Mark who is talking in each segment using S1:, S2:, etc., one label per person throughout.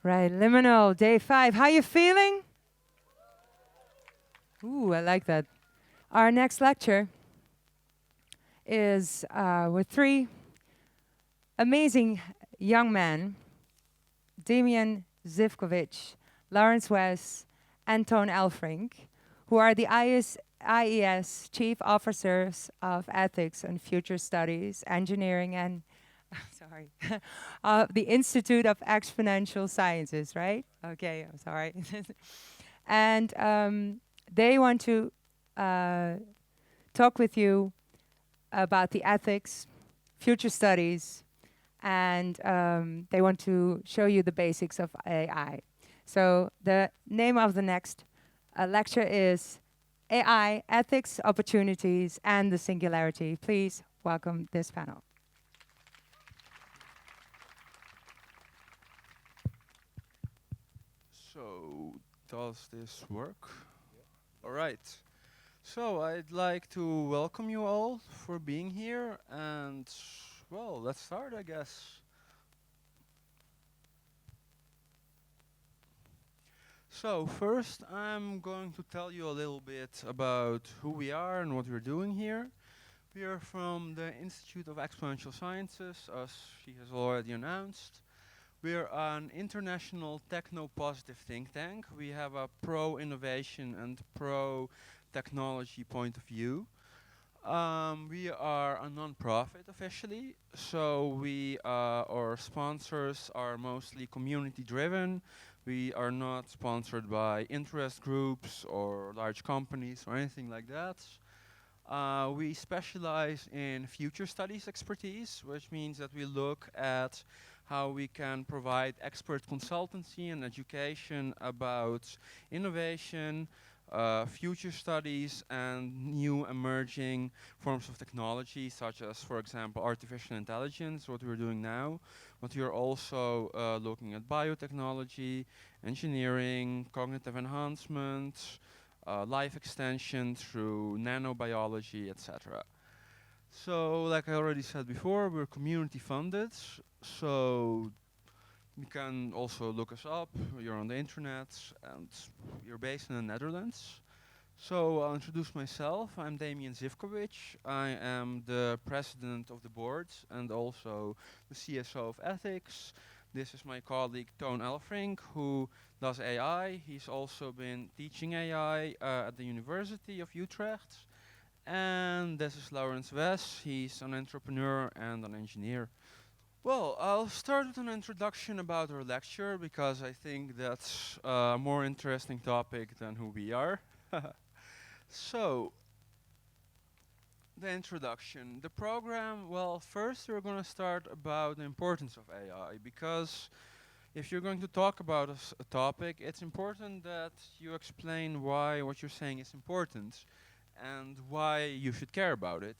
S1: Right, Liminal, day 5. How you feeling? Ooh, I like that. Our next lecture is with 3 amazing young men, Demian Zivkovic, Lawrence Wes, and Toon Alfrink, who are the IES Chief Officers of Ethics and Future Studies, Engineering, and sorry, the Institute of Exponential Sciences, right? Okay, I'm sorry. And they want to uh, talk with you about the ethics, future studies, and they want to show you the basics of AI. So the name of the next lecture is AI, Ethics, Opportunities, and the Singularity. Please welcome this panel.
S2: So, does this work? All right. So, I'd like to welcome you all for being here, and well, let's start, I guess. So, first, I'm going to tell you a little bit about who we are and what we're doing here. We are from the Institute of Exponential Sciences, as she has already announced. We're an international techno-positive think tank. We have a pro-innovation and pro-technology point of view. We are a non-profit officially, so our sponsors are mostly community-driven. We are not sponsored by interest groups or large companies or anything like that. We specialize in future studies expertise, which means that we look at how we can provide expert consultancy and education about innovation, future studies, and new emerging forms of technology, such as, for example, artificial intelligence, what we're doing now. But we are also looking at biotechnology, engineering, cognitive enhancement, life extension through nanobiology, etc. So, like I already said before, we're community funded, so you can also look us up. You're on the internet, and you're based in the Netherlands. So I'll introduce myself. I'm Demian Zivkovic. I am the president of the board and also the CSO of ethics. This is my colleague Toon Alfrink, who does AI. He's also been teaching AI at the University of Utrecht. And this is Lawrence Wes. He's an entrepreneur and an engineer. Well, I'll start with an introduction about our lecture because I think that's a more interesting topic than who we are. So, the introduction. The program, well, first we're going to start about the importance of AI because if you're going to talk about a topic, it's important that you explain why what you're saying is important and why you should care about it.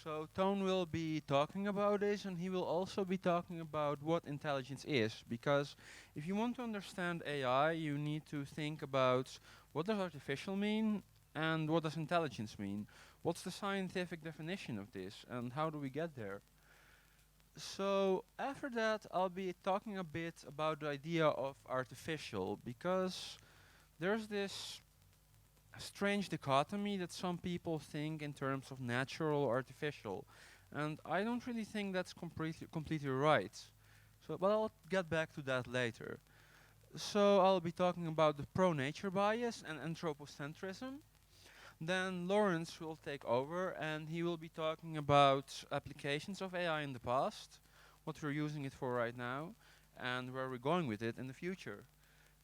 S2: So Tone will be talking about this and he will also be talking about what intelligence is because if you want to understand AI, you need to think about what does artificial mean and what does intelligence mean? What's the scientific definition of this and how do we get there? So after that, I'll be talking a bit about the idea of artificial because there's this strange dichotomy that some people think in terms of natural or artificial, and I don't really think that's completely right. So, but I'll get back to that later. So I'll be talking about the pro-nature bias and anthropocentrism. Then Lawrence will take over and he will be talking about applications of AI in the past, what we're using it for right now, and where we're going with it in the future.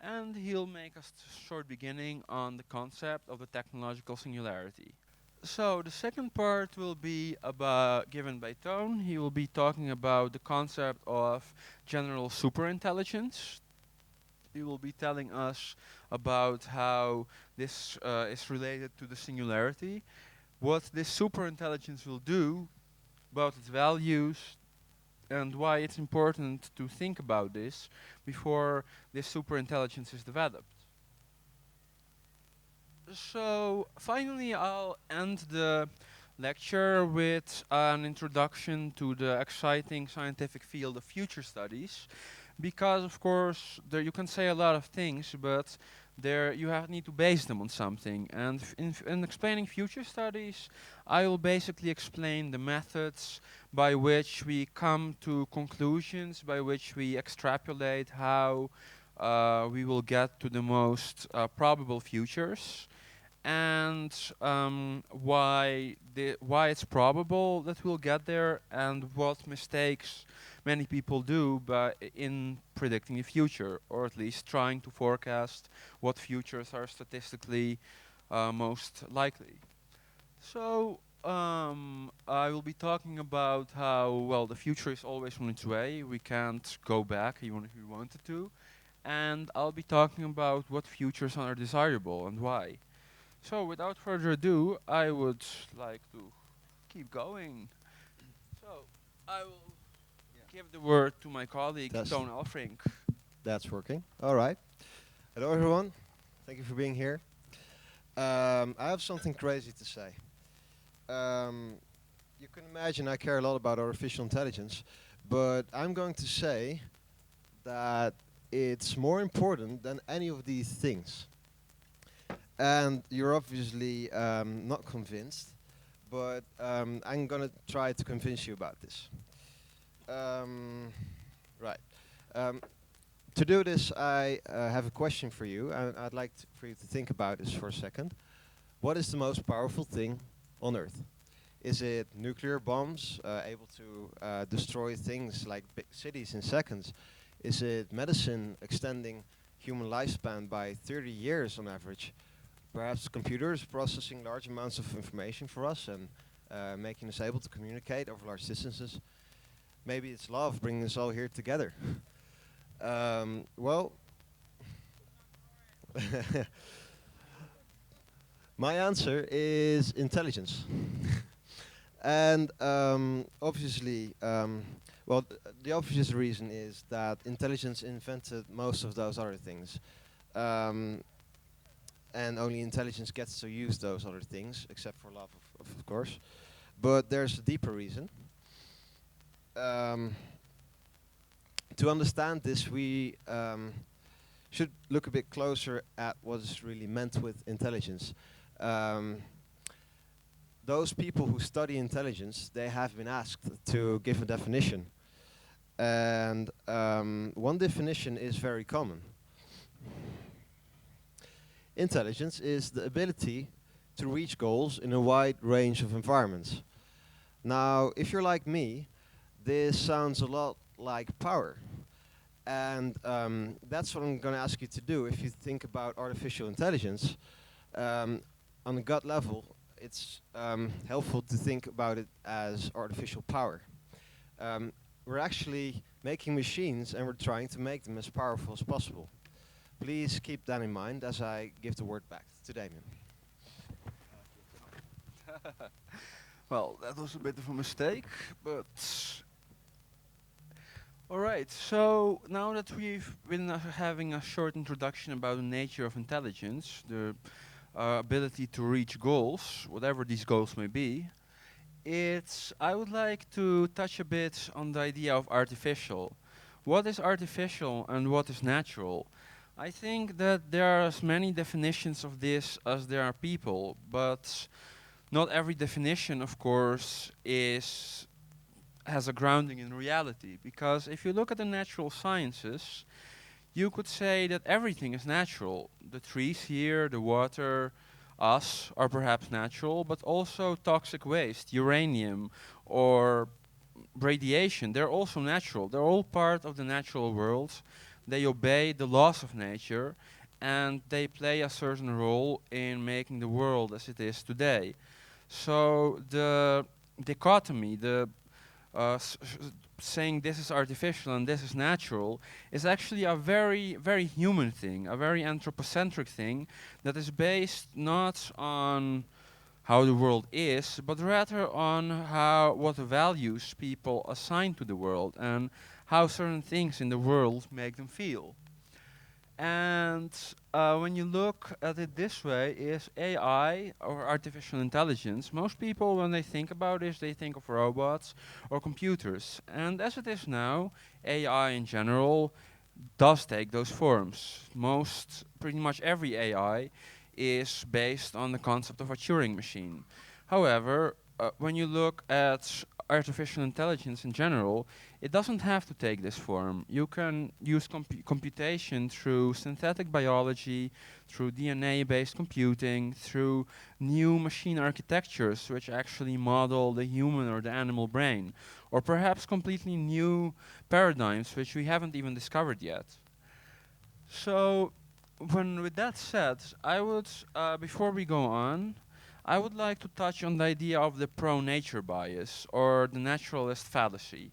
S2: And he'll make a short beginning on the concept of the technological singularity. So the second part will be about given by Tone. He will be talking about the concept of general superintelligence. He will be telling us about how this is related to the singularity, what this superintelligence will do, about its values, and why it's important to think about this before this superintelligence is developed. So finally, I'll end the lecture with an introduction to the exciting scientific field of future studies. because of course there you can say a lot of things, but there you need to base them on something. And in explaining future studies, I will basically explain the methods by which we come to conclusions, by which we extrapolate how we will get to the most probable futures, and why it's probable that we'll get there, and what mistakes many people do in predicting the future, or at least trying to forecast what futures are statistically most likely. So I will be talking about how, well, the future is always on its way. We can't go back even if we wanted to. And I'll be talking about what futures are desirable and why. So without further ado, I would like to keep going. So I will give the word to my colleague,
S3: That's
S2: Toon Alfrink.
S3: that's working. All right. Hello, everyone. Thank you for being here. I have something crazy to say. You can imagine I care a lot about artificial intelligence, but I'm going to say that it's more important than any of these things. And you're obviously not convinced, but I'm going to try to convince you about this. Right. Um, to do this, I have a question for you, and I'd like for you to think about this for a second. What is the most powerful thing on Earth? Is it nuclear bombs able to destroy things like big cities in seconds? Is it medicine extending human lifespan by 30 years on average? Perhaps computers processing large amounts of information for us and making us able to communicate over large distances? Maybe it's love bringing us all here together. Well, my answer is intelligence. And obviously, well, the obvious reason is that intelligence invented most of those other things. And only intelligence gets to use those other things, except for love, of course. But there's a deeper reason. To understand this, we should look a bit closer at what is really meant with intelligence. Those people who study intelligence, they have been asked to give a definition. And one definition is very common. Intelligence is the ability to reach goals in a wide range of environments. Now, if you're like me, this sounds a lot like power. And that's what I'm going to ask you to do. If you think about artificial intelligence, on a gut level, it's helpful to think about it as artificial power. We're actually making machines and we're trying to make them as powerful as possible. Please keep that in mind as I give the word back to Demian.
S2: Well, that was a bit of a mistake, but all right. So now that we've been having a short introduction about the nature of intelligence, the ability to reach goals, whatever these goals may be, I would like to touch a bit on the idea of artificial. What is artificial and what is natural? I think that there are as many definitions of this as there are people, but not every definition, of course, has a grounding in reality. Because if you look at the natural sciences, you could say that everything is natural. The trees here, the water, us are perhaps natural, but also toxic waste, uranium, or radiation, they're also natural. They're all part of the natural world. They obey the laws of nature, and they play a certain role in making the world as it is today. So the dichotomy, the saying this is artificial and this is natural, is actually a very, very human thing, a very anthropocentric thing that is based not on how the world is, but rather on what values people assign to the world and how certain things in the world make them feel. And when you look at it this way, is AI or artificial intelligence, most people when they think about this, they think of robots or computers. And as it is now, AI in general does take those forms. Pretty much every AI is based on the concept of a Turing machine. However, when you look at artificial intelligence in general, it doesn't have to take this form. You can use computation through synthetic biology, through DNA-based computing, through new machine architectures which actually model the human or the animal brain, or perhaps completely new paradigms which we haven't even discovered yet. So, with that said, I would, before we go on, I would like to touch on the idea of the pro-nature bias, or the naturalist fallacy.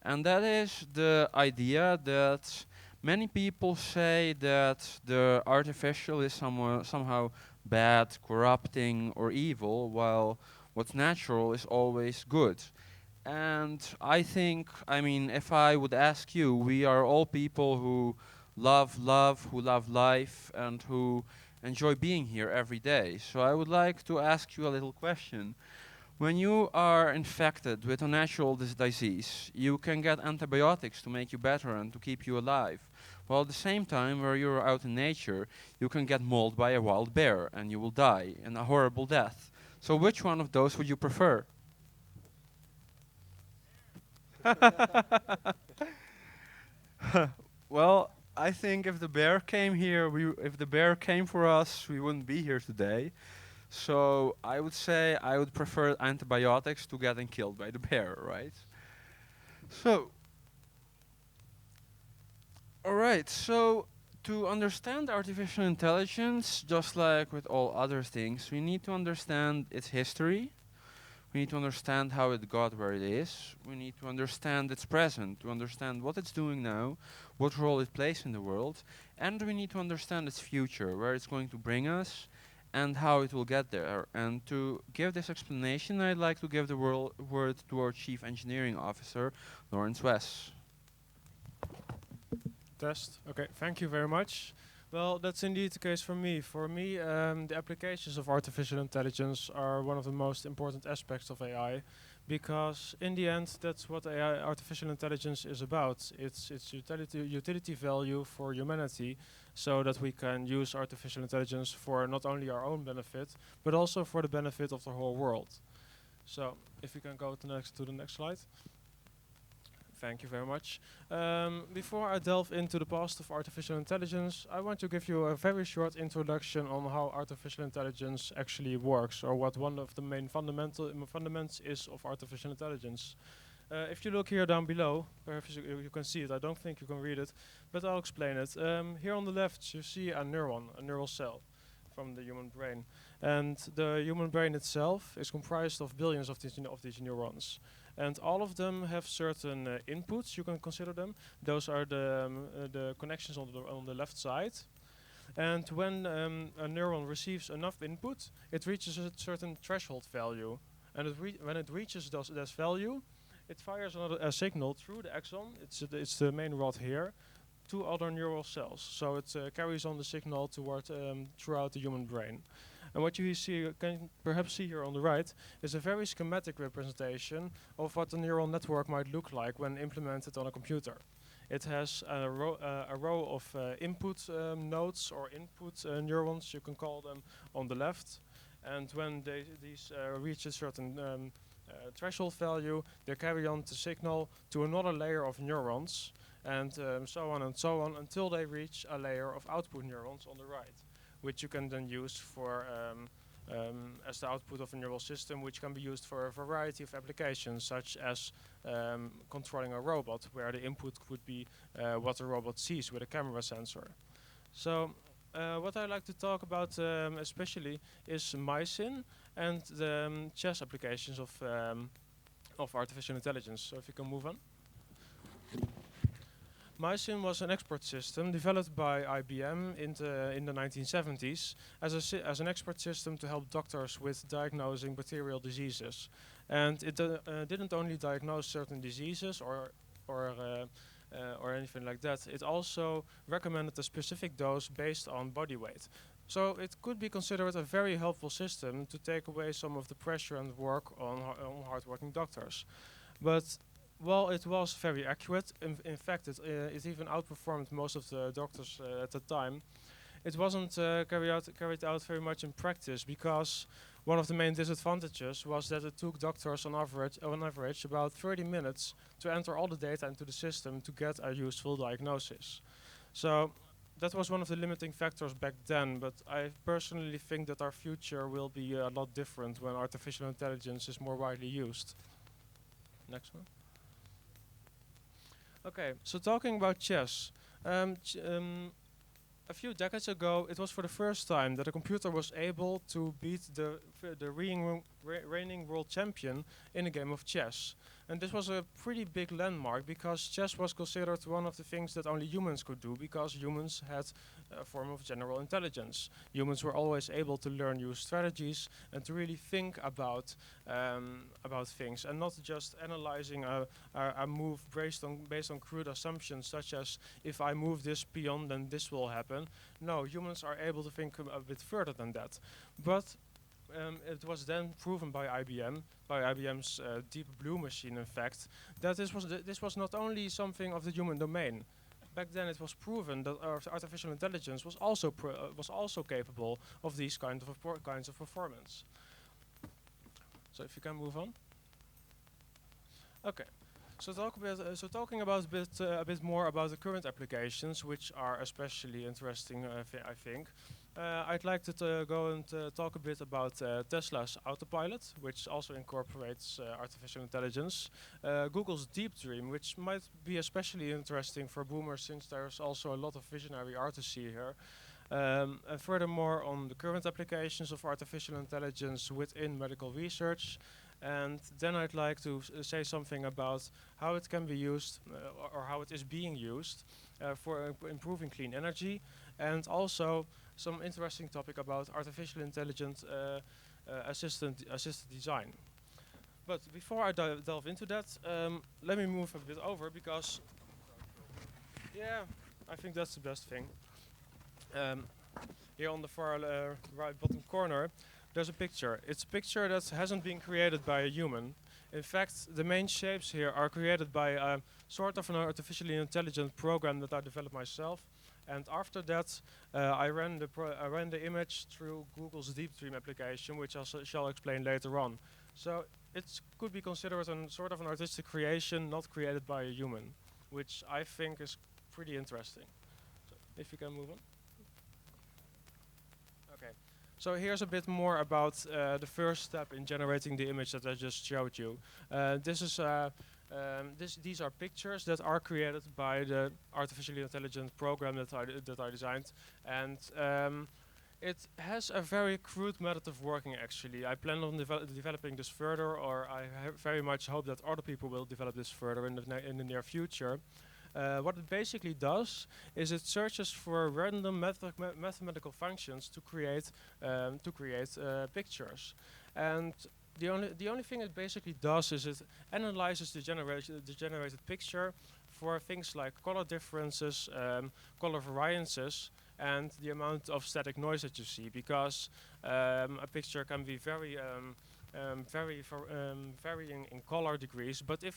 S2: And that is the idea that many people say that the artificial is somehow bad, corrupting, or evil, while what's natural is always good. And I think, I mean, if I would ask you, we are all people who love love, who love life, and who enjoy being here every day. So I would like to ask you a little question. When you are infected with a natural disease, you can get antibiotics to make you better and to keep you alive. While at the same time, where you're out in nature, you can get mauled by a wild bear and you will die in a horrible death. So which one of those would you prefer? Well, I think if the bear came here, if the bear came for us, we wouldn't be here today. So I would say I would prefer antibiotics to getting killed by the bear, right? So, all right. So to understand artificial intelligence, just like with all other things, we need to understand its history. We need to understand how it got where it is. We need to understand its present, to understand what it's doing now, what role it plays in the world, and we need to understand its future, where it's going to bring us, and how it will get there. And to give this explanation, I'd like to give the word to our Chief Engineering Officer, Lawrence Wes.
S4: Test. Okay, thank you very much. Well, that's indeed the case for me. For me, the applications of artificial intelligence are one of the most important aspects of AI, because in the end, that's what AI, artificial intelligence, is about. It's utility value for humanity, so that we can use artificial intelligence for not only our own benefit, but also for the benefit of the whole world. So, if you can go to the next slide. Thank you very much. Before I delve into the past of artificial intelligence, I want to give you a very short introduction on how artificial intelligence actually works, or what one of the main fundamentals is of artificial intelligence. If you look here down below, perhaps you can see it. I don't think you can read it, but I'll explain it. Here on the left, you see a neuron, a neural cell from the human brain. And the human brain itself is comprised of billions of these neurons. And all of them have certain inputs, you can consider them. Those are the connections on the left side. And when a neuron receives enough input, it reaches a certain threshold value. And when it reaches this value, it fires a signal through the axon, it's the main rod here, to other neural cells. So it carries on the signal throughout the human brain. And what you can perhaps see here on the right is a very schematic representation of what a neural network might look like when implemented on a computer. It has a row of input nodes, or input neurons, you can call them, on the left. And when these reach a certain threshold value, they carry on the signal to another layer of neurons, and so on until they reach a layer of output neurons on the right, which you can then use for as the output of a neural system, which can be used for a variety of applications, such as controlling a robot, where the input would be what the robot sees with a camera sensor. So what I like to talk about especially is mycin and the chess applications of artificial intelligence. So if you can move on. mycin was an expert system developed by IBM in the 1970s as an expert system to help doctors with diagnosing bacterial diseases. And it didn't only diagnose certain diseases or or anything like that. It also recommended a specific dose based on body weight. So it could be considered a very helpful system to take away some of the pressure and work on hardworking doctors. But while it was very accurate, in fact it even outperformed most of the doctors at the time, it wasn't carried out very much in practice, because one of the main disadvantages was that it took doctors on average about 30 minutes to enter all the data into the system to get a useful diagnosis. So that was one of the limiting factors back then, but I personally think that our future will be a lot different when artificial intelligence is more widely used. Next one. Okay, so talking about chess. A few decades ago, it was for the first time that a computer was able to beat the reigning world champion in a game of chess. And this was a pretty big landmark, because chess was considered one of the things that only humans could do, because humans had a form of general intelligence. Humans were always able to learn new strategies and to really think about things, and not just analyzing a move based on crude assumptions, such as if I move this pawn, then this will happen. No, humans are able to think a bit further than that. But it was then proven by IBM's Deep Blue machine, in fact, that this was not only something of the human domain. Back then, it was proven that artificial intelligence was also capable of these kinds of performance. So, if you can move on. Okay. So talking about a bit more about the current applications, which are especially interesting, I think. I'd like to go and talk a bit about Tesla's Autopilot, which also incorporates artificial intelligence. Google's Deep Dream, which might be especially interesting for boomers, since there's also a lot of visionary artistry here. And furthermore, on the current applications of artificial intelligence within medical research. And then I'd like to say something about how it can be used, or how it is being used for improving clean energy, and also some interesting topic about artificial intelligence assisted design. But before I delve into that, let me move a bit over, because yeah, I think that's the best thing. Here on the far right bottom corner, there's a picture. It's a picture that hasn't been created by a human. In fact, the main shapes here are created by sort of an artificially intelligent program that I developed myself. And after that, I ran the image through Google's Deep Dream application, which I shall explain later on. So it could be considered a sort of an artistic creation, not created by a human, which I think is pretty interesting. So if you can move on. Okay. So here's a bit more about the first step in generating the image that I just showed you. These are pictures that are created by the artificially intelligent program that I designed, and it has a very crude method of working. Actually, I plan on developing this further, or I very much hope that other people will develop this further in the near future. What it basically does is it searches for random mathematical functions to create pictures, and the only thing it basically does is it analyzes the generated picture for things like color differences, color variances, and the amount of static noise that you see, because a picture can be varying in color degrees, but if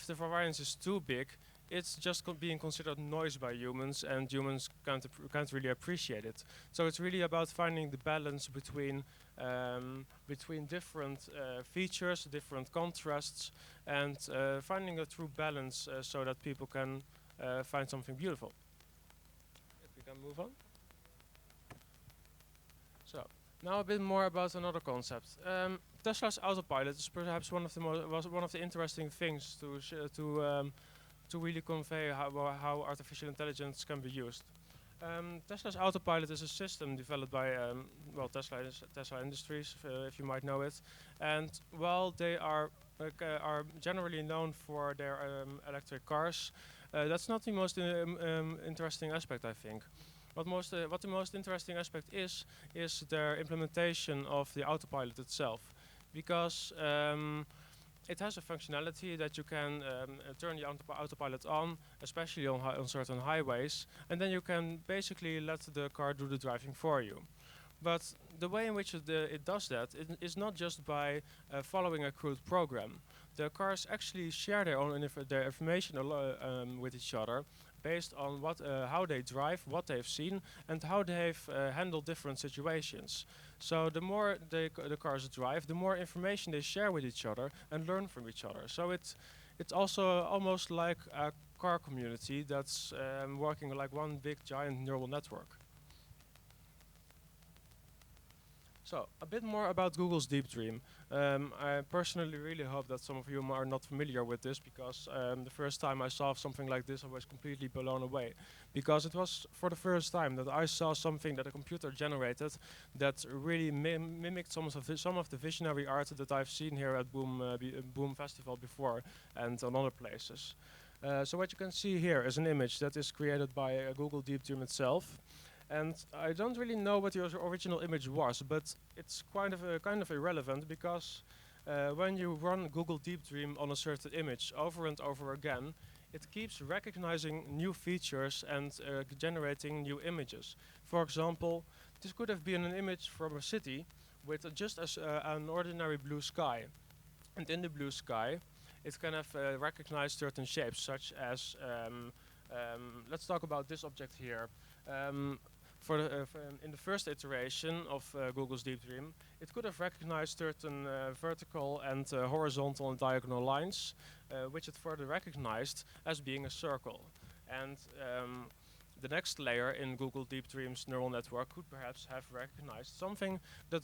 S4: the variance is too big, it's just being considered noise by humans, and humans can't really appreciate it. So it's really about finding the balance between different features, different contrasts, and finding a true balance so that people can find something beautiful. If we can move on. So now a bit more about another concept. Tesla's Autopilot is perhaps one of the interesting things to really convey how artificial intelligence can be used. Tesla's Autopilot is a system developed by Tesla Industries, if you might know it. And while they are generally known for their electric cars, that's not the most interesting aspect, I think. What the most interesting aspect is their implementation of the autopilot itself, because it has a functionality that you can turn the autopilot on, especially on certain highways, and then you can basically let the car do the driving for you. But the way in which it does that is not just by following a crude program. The cars actually share their own their information with each other based on how they drive, what they've seen, and how they've handled different situations. So the more the cars drive, the more information they share with each other and learn from each other. So it's also almost like a car community that's working like one big giant neural network. So, a bit more about Google's Deep Dream. I personally really hope that some of you are not familiar with this, because the first time I saw something like this I was completely blown away. Because it was for the first time that I saw something that a computer generated that really mimicked some of the visionary art that I've seen here at Boom Festival before and on other places. So what you can see here is an image that is created by Google Deep Dream itself. And I don't really know what your original image was, but it's kind of irrelevant, because when you run Google Deep Dream on a certain image over and over again, it keeps recognizing new features and generating new images. For example, this could have been an image from a city with just an ordinary blue sky. And in the blue sky, it can have recognized certain shapes, such as, let's talk about this object here. In the first iteration of Google's Deep Dream, it could have recognized certain vertical and horizontal and diagonal lines, which it further recognized as being a circle. And the next layer in Google Deep Dream's neural network could perhaps have recognized something that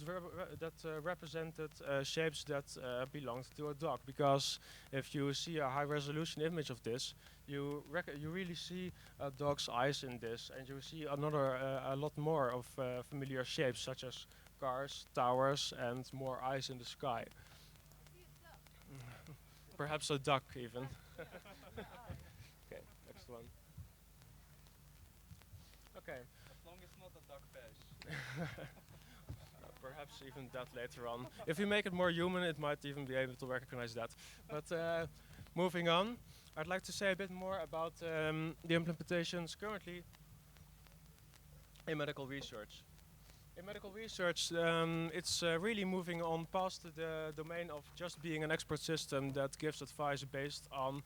S4: represented shapes that belonged to a dog. Because if you see a high-resolution image of this, you really see a dog's eyes in this, and you see a lot more of familiar shapes, such as cars, towers, and more eyes in the sky. Perhaps a duck, even. Okay, next one. Okay.
S2: As long as not a duck fish.
S4: Perhaps even that later on. If we make it more human, it might even be able to recognize that. But moving on, I'd like to say a bit more about the implementations currently in medical research. In medical research, it's really moving on past the domain of just being an expert system that gives advice based on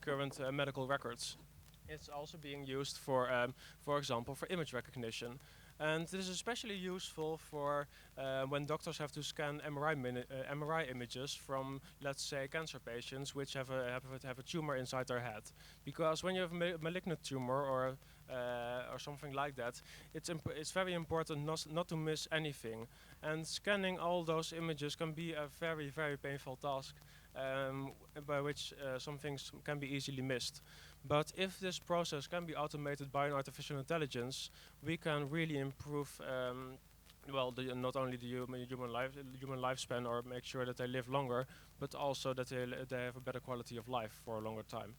S4: current medical records. It's also being used for example, for image recognition. And this is especially useful for when doctors have to scan MRI images from, let's say, cancer patients which have a tumor inside their head. Because when you have a malignant tumor or something like that, it's very important not to miss anything. And scanning all those images can be a very, very painful task, by which some things can be easily missed. But if this process can be automated by an artificial intelligence, we can really improve not only the human lifespan, or make sure that they live longer, but also that they have a better quality of life for a longer time.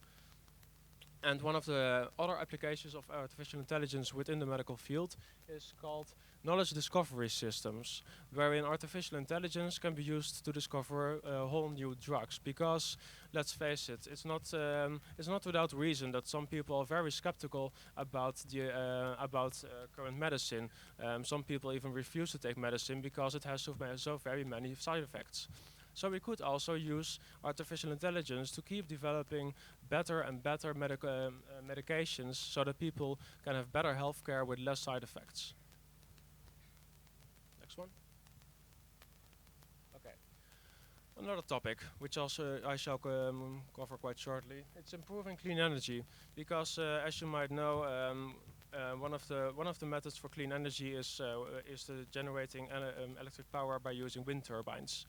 S4: And one of the other applications of artificial intelligence within the medical field is called knowledge discovery systems, wherein artificial intelligence can be used to discover whole new drugs. Because, let's face it, it's not without reason that some people are very skeptical about current medicine. Some people even refuse to take medicine because it has so very many side effects. So we could also use artificial intelligence to keep developing better and better medications, so that people can have better healthcare with less side effects. Next one. Okay. Another topic, which also I shall cover quite shortly, it's improving clean energy. Because, as you might know, one of the methods for clean energy is generating electric power by using wind turbines.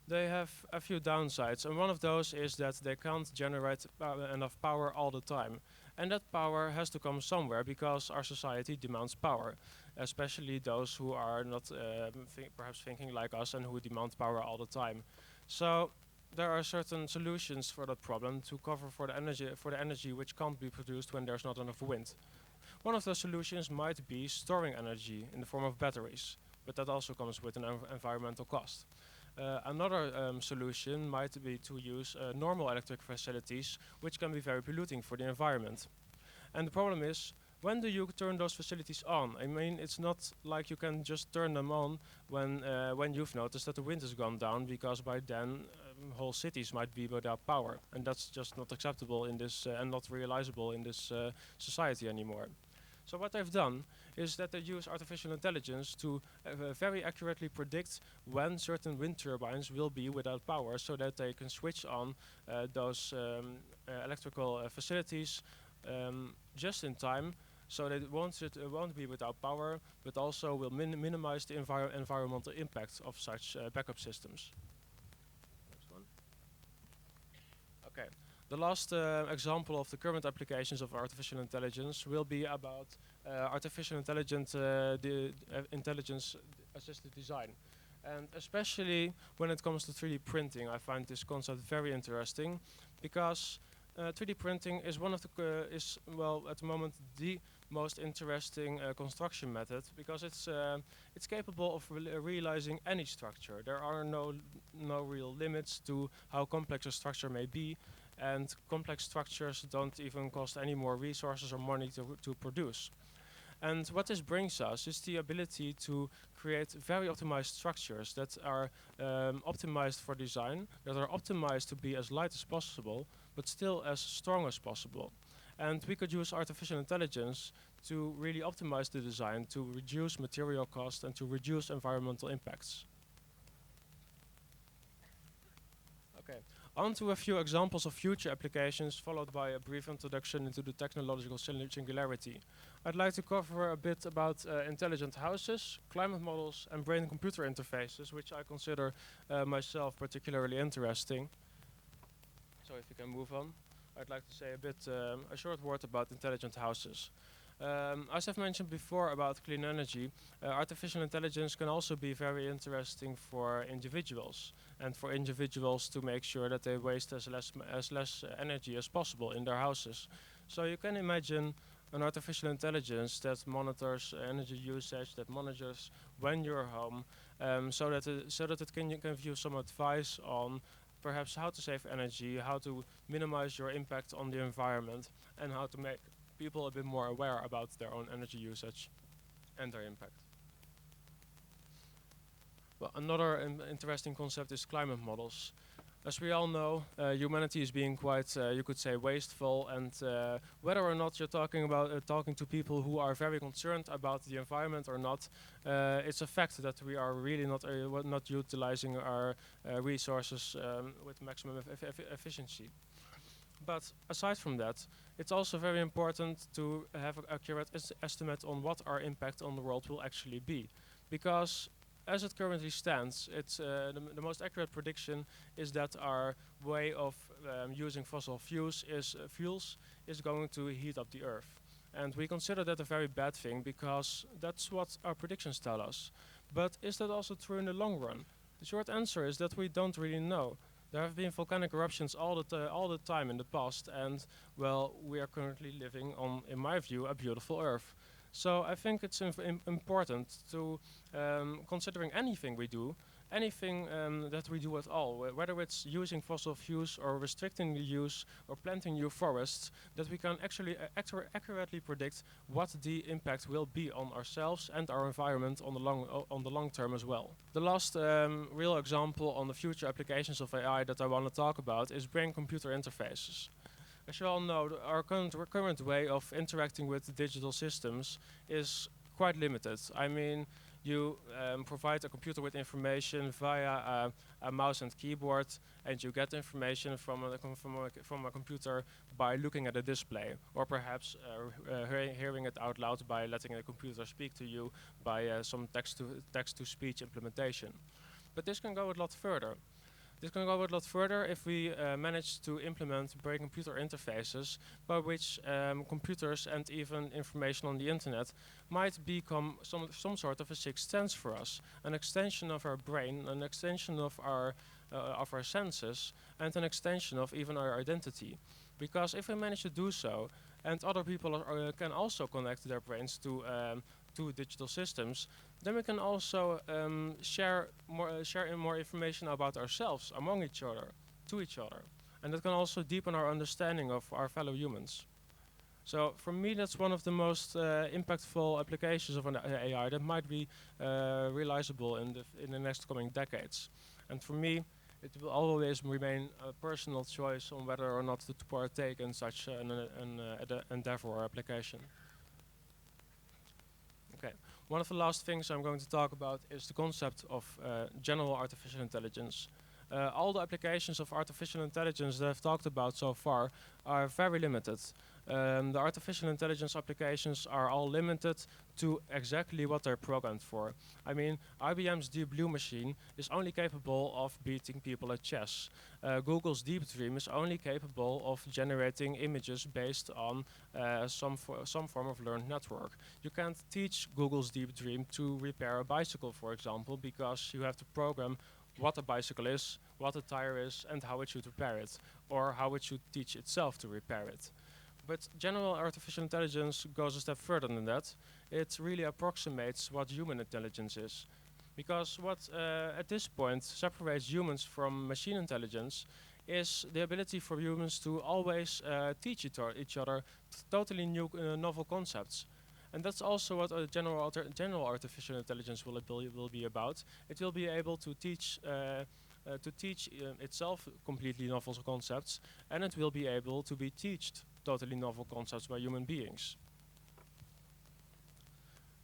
S4: They have a few downsides, and one of those is that they can't generate enough power all the time. And that power has to come somewhere, because our society demands power, especially those who are not perhaps thinking like us and who demand power all the time. So there are certain solutions for that problem to cover for the energy which can't be produced when there's not enough wind. One of the solutions might be storing energy in the form of batteries, but that also comes with an environmental cost. Another solution might be to use normal electric facilities, which can be very polluting for the environment. And the problem is, when do you turn those facilities on? I mean, it's not like you can just turn them on when you've noticed that the wind has gone down, because by then whole cities might be without power, and that's just not acceptable in this and not realizable in this society anymore. So what they've done is that they use artificial intelligence to very accurately predict when certain wind turbines will be without power, so that they can switch on those electrical facilities just in time, so that it won't be without power, but also will minimize the environmental impact of such backup systems. Next one. Okay. The last example of the current applications of artificial intelligence will be about artificial intelligence assisted design. And especially when it comes to 3D printing, I find this concept very interesting, because 3D printing is one of the at the moment the most interesting construction method, because it's capable of realizing any structure. There are no real limits to how complex a structure may be, and complex structures don't even cost any more resources or money to produce. And what this brings us is the ability to create very optimized structures that are optimized for design, that are optimized to be as light as possible, but still as strong as possible. And we could use artificial intelligence to really optimize the design, to reduce material cost and to reduce environmental impacts. Okay. On to a few examples of future applications, followed by a brief introduction into the technological singularity. I'd like to cover a bit about intelligent houses, climate models, and brain-computer interfaces, which I consider myself particularly interesting. So if you can move on, I'd like to say a short word about intelligent houses. As I've mentioned before about clean energy, artificial intelligence can also be very interesting for individuals, and for individuals to make sure that they waste as less energy as possible in their houses. So you can imagine an artificial intelligence that monitors energy usage, that monitors when you're home, so that it can give you some advice on perhaps how to save energy, how to minimize your impact on the environment, and how to make people a bit more aware about their own energy usage and their impact. Well, another interesting concept is climate models. As we all know, humanity is being quite, you could say, wasteful, and whether or not you're talking to people who are very concerned about the environment or not, it's a fact that we are really not utilizing our resources with maximum efficiency. But aside from that, it's also very important to have an accurate estimate on what our impact on the world will actually be. Because as it currently stands, it's the most accurate prediction is that our way of using fossil fuels is going to heat up the Earth. And we consider that a very bad thing, because that's what our predictions tell us. But is that also true in the long run? The short answer is that we don't really know. There have been volcanic eruptions all the time in the past, and well, we are currently living on, in my view, a beautiful Earth. So I think it's important to, considering anything we do, anything that we do at all, whether it's using fossil fuels or restricting the use or planting new forests, that we can actually accurately predict what the impact will be on ourselves and our environment on the long term as well. The last real example on the future applications of AI that I want to talk about is brain-computer interfaces. As you all know, our current way of interacting with digital systems is quite limited. I mean, you provide a computer with information via a mouse and keyboard, and you get information from a computer by looking at a display, or perhaps hearing it out loud by letting a computer speak to you by some text-to-speech implementation. But this can go a lot further. This can go a lot further if we manage to implement brain-computer interfaces by which computers and even information on the internet might become some sort of a sixth sense for us, an extension of our brain, an extension of our senses, and an extension of even our identity. Because if we manage to do so, and other people can also connect their brains to two digital systems, then we can also share in more information about ourselves among each other, to each other. And that can also deepen our understanding of our fellow humans. So for me, that's one of the most impactful applications of an AI that might be realizable in the next coming decades. And for me, it will always remain a personal choice on whether or not to partake in such an endeavor or application. Okay, one of the last things I'm going to talk about is the concept of general artificial intelligence. All the applications of artificial intelligence that I've talked about so far are very limited. The artificial intelligence applications are all limited to exactly what they're programmed for. I mean, IBM's Deep Blue machine is only capable of beating people at chess. Google's Deep Dream is only capable of generating images based on some form of learned network. You can't teach Google's Deep Dream to repair a bicycle, for example, because you have to program what a bicycle is, what a tire is, and how it should repair it, or how it should teach itself to repair it. But general artificial intelligence goes a step further than that. It really approximates what human intelligence is. Because what at this point separates humans from machine intelligence is the ability for humans to always teach each other totally new, novel concepts. And that's also what general artificial intelligence will be about. It will be able to teach itself completely novel concepts, and it will be able to be taught totally novel concepts by human beings.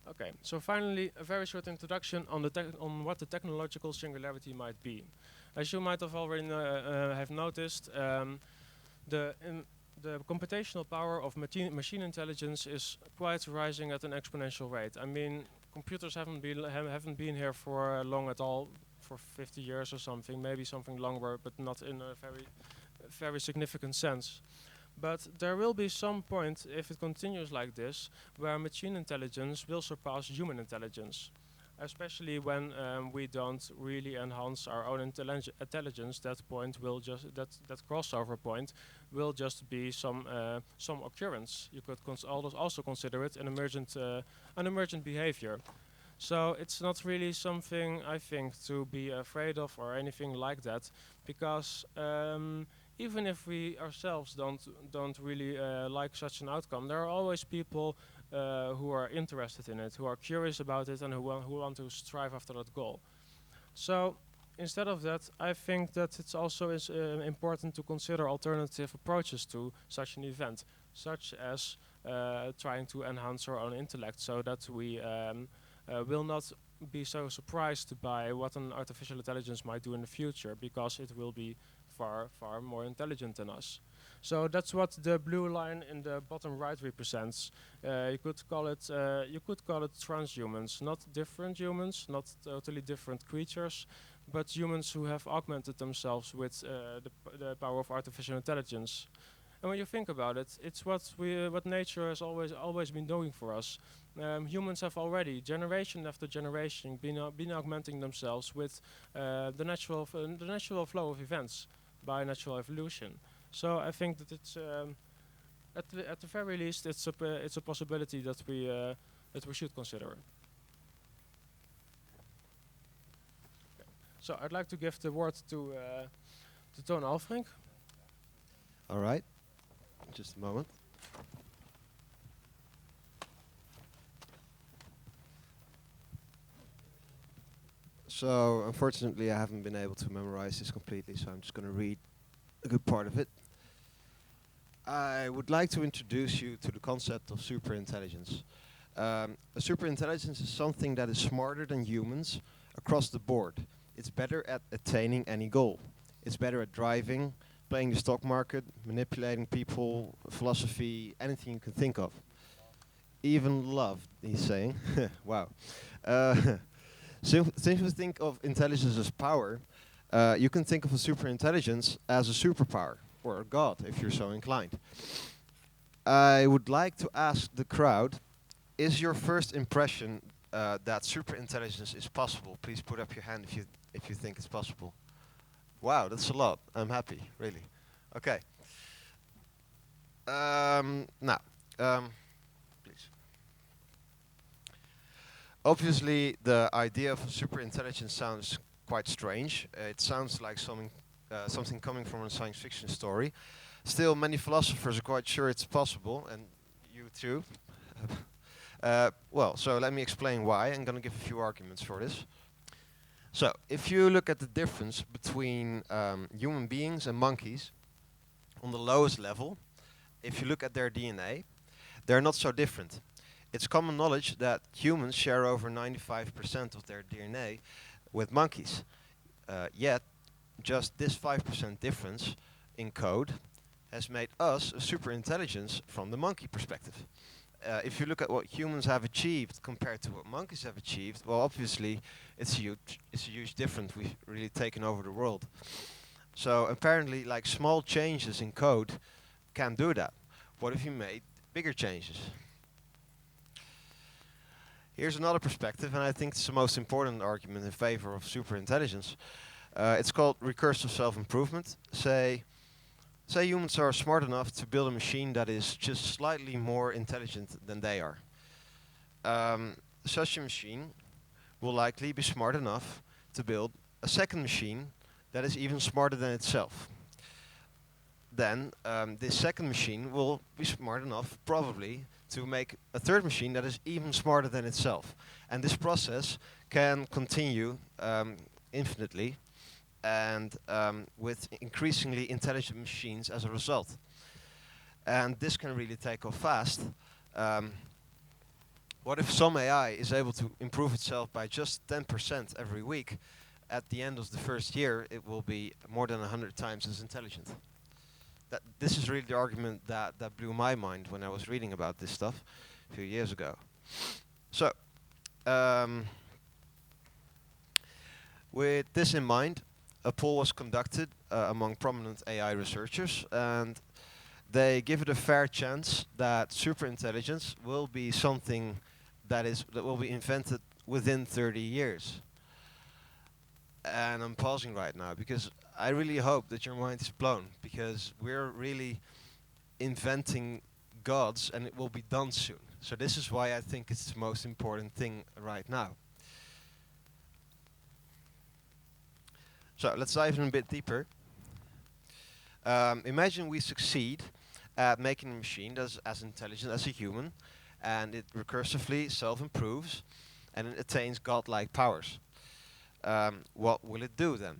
S4: Okay, so finally, a very short introduction on what the technological singularity might be. As you might have already have noticed, the computational power of machine intelligence is quite rising at an exponential rate. I mean, computers haven't been here for long at all, for 50 years or something, maybe something longer, but not in a very significant sense. But there will be some point, if it continues like this, where machine intelligence will surpass human intelligence. Especially when we don't really enhance our own intelligence, that crossover point will just be some occurrence. You could also consider it an emergent behavior. So it's not really something, I think, to be afraid of or anything like that, because even if we ourselves don't really like such an outcome, there are always people who are interested in it, who are curious about it, and who want to strive after that goal. So instead of that, I think that it's also important to consider alternative approaches to such an event, such as trying to enhance our own intellect so that we will not be so surprised by what an artificial intelligence might do in the future, because it will be far more intelligent than us. So that's what the blue line in the bottom right represents. You could call it transhumans, not different humans, not totally different creatures, but humans who have augmented themselves with the power of artificial intelligence. And when you think about it, it's what nature has always been doing for us. Humans have already, generation after generation, been augmenting themselves with the natural flow of events by natural evolution. So I think that it's at the very least it's a possibility that we should consider. Okay. So I'd like to give the word to Toon Alfrink.
S3: All right, just a moment. So unfortunately I haven't been able to memorize this completely, so I'm just going to read a good part of it. I would like to introduce you to the concept of superintelligence. A superintelligence is something that is smarter than humans across the board. It's better at attaining any goal. It's better at driving, playing the stock market, manipulating people, philosophy, anything you can think of. Even love, he's saying. Wow. Since we think of intelligence as power, you can think of a superintelligence as a superpower, or a god, if you're so inclined. I would like to ask the crowd, is your first impression that superintelligence is possible? Please put up your hand if you think it's possible. Wow, that's a lot. I'm happy, really. Okay. Now, please. Obviously, the idea of super intelligence sounds quite strange. It sounds like something coming from a science fiction story. Still, many philosophers are quite sure it's possible, and you too. Well, so let me explain why. I'm going to give a few arguments for this. So, if you look at the difference between human beings and monkeys, on the lowest level, if you look at their DNA, they're not so different. It's common knowledge that humans share over 95% of their DNA with monkeys. Yet, just this 5% difference in code has made us a super intelligence from the monkey perspective. If you look at what humans have achieved compared to what monkeys have achieved, well, obviously, it's a huge difference. We've really taken over the world. So apparently, like small changes in code can do that. What if you made bigger changes? Here's another perspective, and I think it's the most important argument in favor of superintelligence. It's called recursive self-improvement. Say humans are smart enough to build a machine that is just slightly more intelligent than they are. Such a machine will likely be smart enough to build a second machine that is even smarter than itself. Then this second machine will be smart enough, probably, to make a third machine that is even smarter than itself. And this process can continue infinitely, and with increasingly intelligent machines as a result. And this can really take off fast. What if some AI is able to improve itself by just 10% every week? At the end of the first year, it will be more than 100 times as intelligent. This is really the argument that blew my mind when I was reading about this stuff a few years ago. So, with this in mind, a poll was conducted among prominent AI researchers, and they give it a fair chance that superintelligence will be something that will be invented within 30 years. And I'm pausing right now because I really hope that your mind is blown, because we're really inventing gods and it will be done soon. So this is why I think it's the most important thing right now. So let's dive in a bit deeper. Imagine we succeed at making a machine that's as intelligent as a human, and it recursively self-improves, and it attains godlike powers. What will it do then?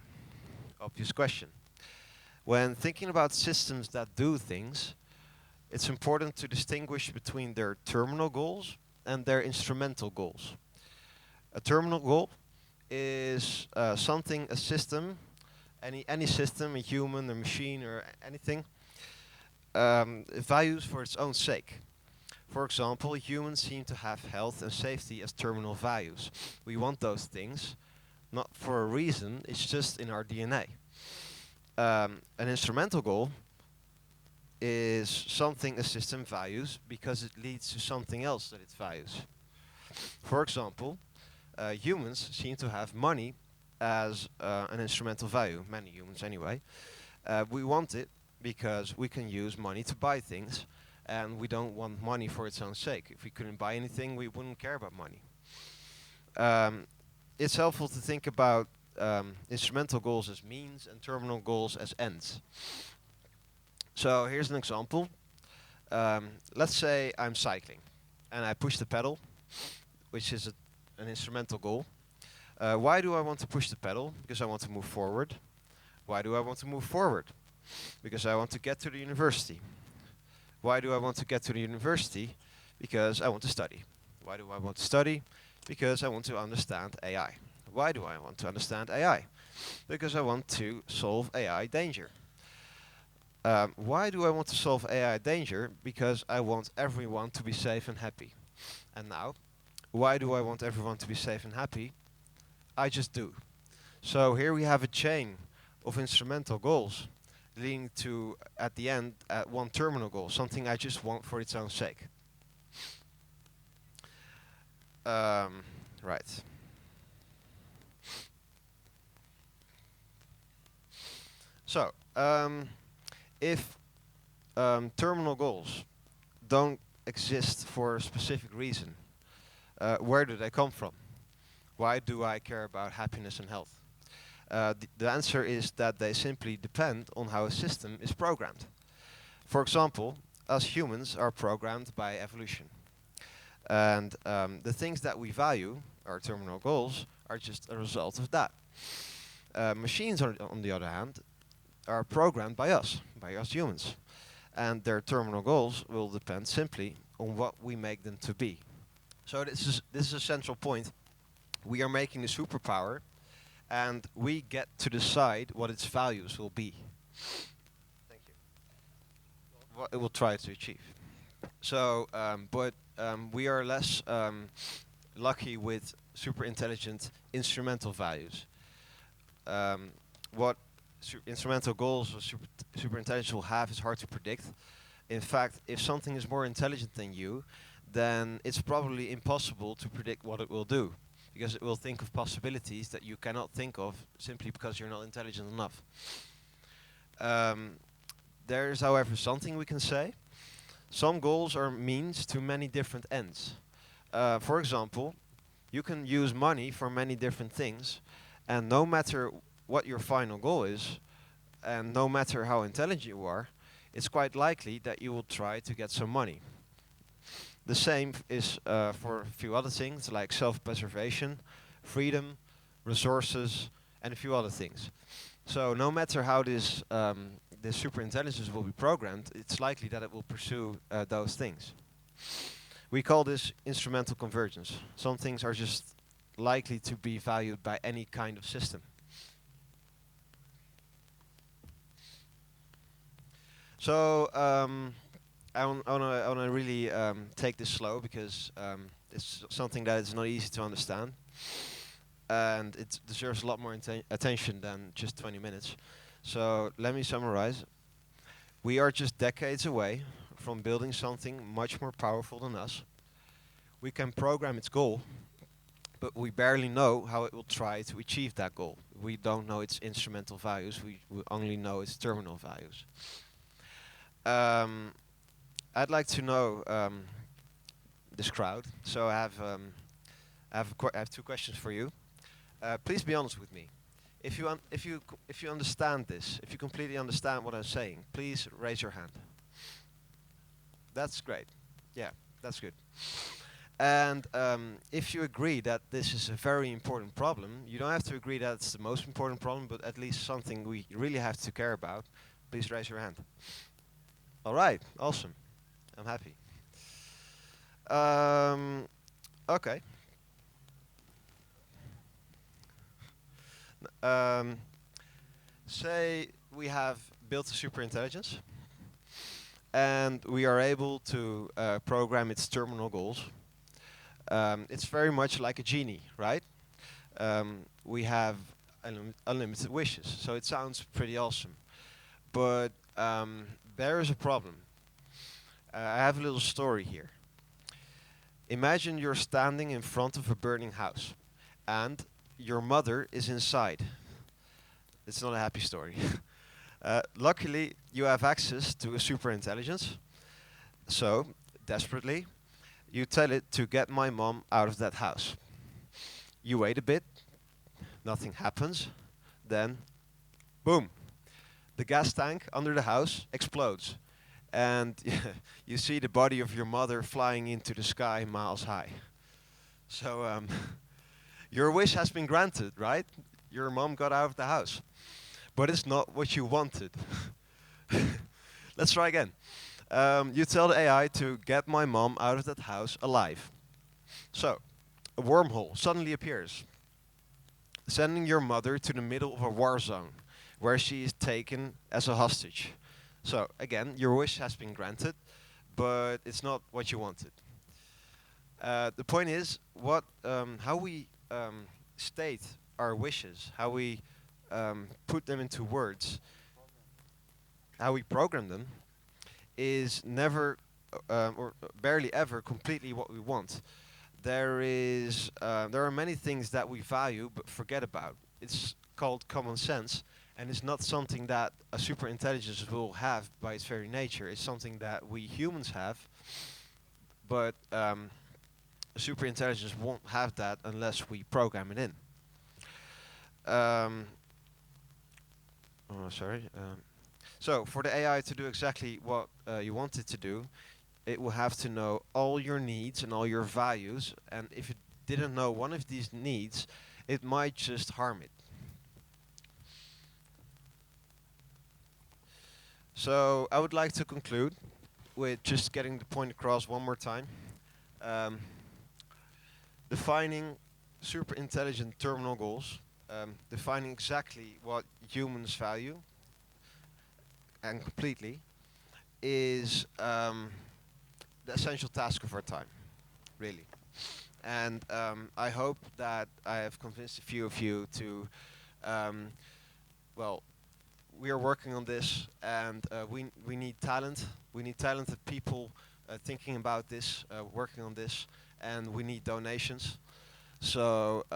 S3: Obvious question. When thinking about systems that do things, it's important to distinguish between their terminal goals and their instrumental goals. A terminal goal is something a system, any system, a human, a machine, or anything, values for its own sake. For example, humans seem to have health and safety as terminal values. We want those things, not for a reason, it's just in our DNA. An instrumental goal is something a system values because it leads to something else that it values. For example, humans seem to have money as an instrumental value, many humans anyway. We want it because we can use money to buy things, and we don't want money for its own sake. If we couldn't buy anything, we wouldn't care about money. It's helpful to think about instrumental goals as means and terminal goals as ends. So here's an example. Let's say I'm cycling and I push the pedal, which is an instrumental goal. Why do I want to push the pedal? Because I want to move forward. Why do I want to move forward? Because I want to get to the university. Why do I want to get to the university? Because I want to study. Why do I want to study? Because I want to understand AI. Why do I want to understand AI? Because I want to solve AI danger. Why do I want to solve AI danger? Because I want everyone to be safe and happy. And now, why do I want everyone to be safe and happy? I just do. So here we have a chain of instrumental goals leading to, at the end, one terminal goal, something I just want for its own sake. Right. So, if terminal goals don't exist for a specific reason, where do they come from? Why do I care about happiness and health? The answer is that they simply depend on how a system is programmed. For example, us humans are programmed by evolution. And the things that we value, our terminal goals, are just a result of that. Machines, on the other hand, are programmed by us humans. And their terminal goals will depend simply on what we make them to be. So this is a central point. We are making a superpower, and we get to decide what its values will be. Thank you. What it will try to achieve. So, but we are less lucky with super intelligent instrumental values. What instrumental goals or super intelligence will have is hard to predict. In fact, if something is more intelligent than you, then it's probably impossible to predict what it will do, because it will think of possibilities that you cannot think of simply because you're not intelligent enough. There is, however, something we can say. Some goals are means to many different ends. For example, you can use money for many different things, and no matter what your final goal is, and no matter how intelligent you are, it's quite likely that you will try to get some money. The same is for a few other things like self-preservation, freedom, resources, and a few other things. So no matter how this super intelligence will be programmed, it's likely that it will pursue those things. We call this instrumental convergence. Some things are just likely to be valued by any kind of system. So I want to really take this slow, because it's something that is not easy to understand, and it deserves a lot more attention than just 20 minutes. So let me summarize. We are just decades away from building something much more powerful than us. We can program its goal, but we barely know how it will try to achieve that goal. We don't know its instrumental values, we only know its terminal values. I'd like to know this crowd, so I have two questions for you. Please be honest with me. If you understand this, if you completely understand what I'm saying, please raise your hand. That's great. Yeah, that's good. And if you agree that this is a very important problem, you don't have to agree that it's the most important problem, but at least something we really have to care about, please raise your hand. All right, awesome. I'm happy. Okay. Say we have built a superintelligence, and we are able to program its terminal goals. It's very much like a genie, right? We have unlimited wishes, so it sounds pretty awesome. But there is a problem. I have a little story here. Imagine you're standing in front of a burning house, and your mother is inside. It's not a happy story. Luckily, you have access to a superintelligence, so, desperately, you tell it to get my mom out of that house. You wait a bit, nothing happens, then, boom, the gas tank under the house explodes, and you see the body of your mother flying into the sky miles high. So, your wish has been granted, right? Your mom got out of the house. But it's not what you wanted. Let's try again. You tell the AI to get my mom out of that house alive. So, a wormhole suddenly appears, sending your mother to the middle of a war zone, where she is taken as a hostage. So, again, your wish has been granted, but it's not what you wanted. The point is, how we state our wishes, how we put them into words, how we program them, is never or barely ever completely what we want. There are many things that we value but forget about. It's called common sense, and it's not something that a super intelligence will have by its very nature. It's something that we humans have, but a super intelligence won't have that unless we program it in. Um, oh, sorry. So for the AI to do exactly what you want it to do, it will have to know all your needs and all your values. And if it didn't know one of these needs, it might just harm it. So I would like to conclude with just getting the point across one more time. Um, defining super intelligent terminal goals, defining exactly what humans value and completely is the essential task of our time, really. And I hope that I have convinced a few of you to, well, we are working on this, and we need talent. We need talented people thinking about this, working on this, and we need donations. So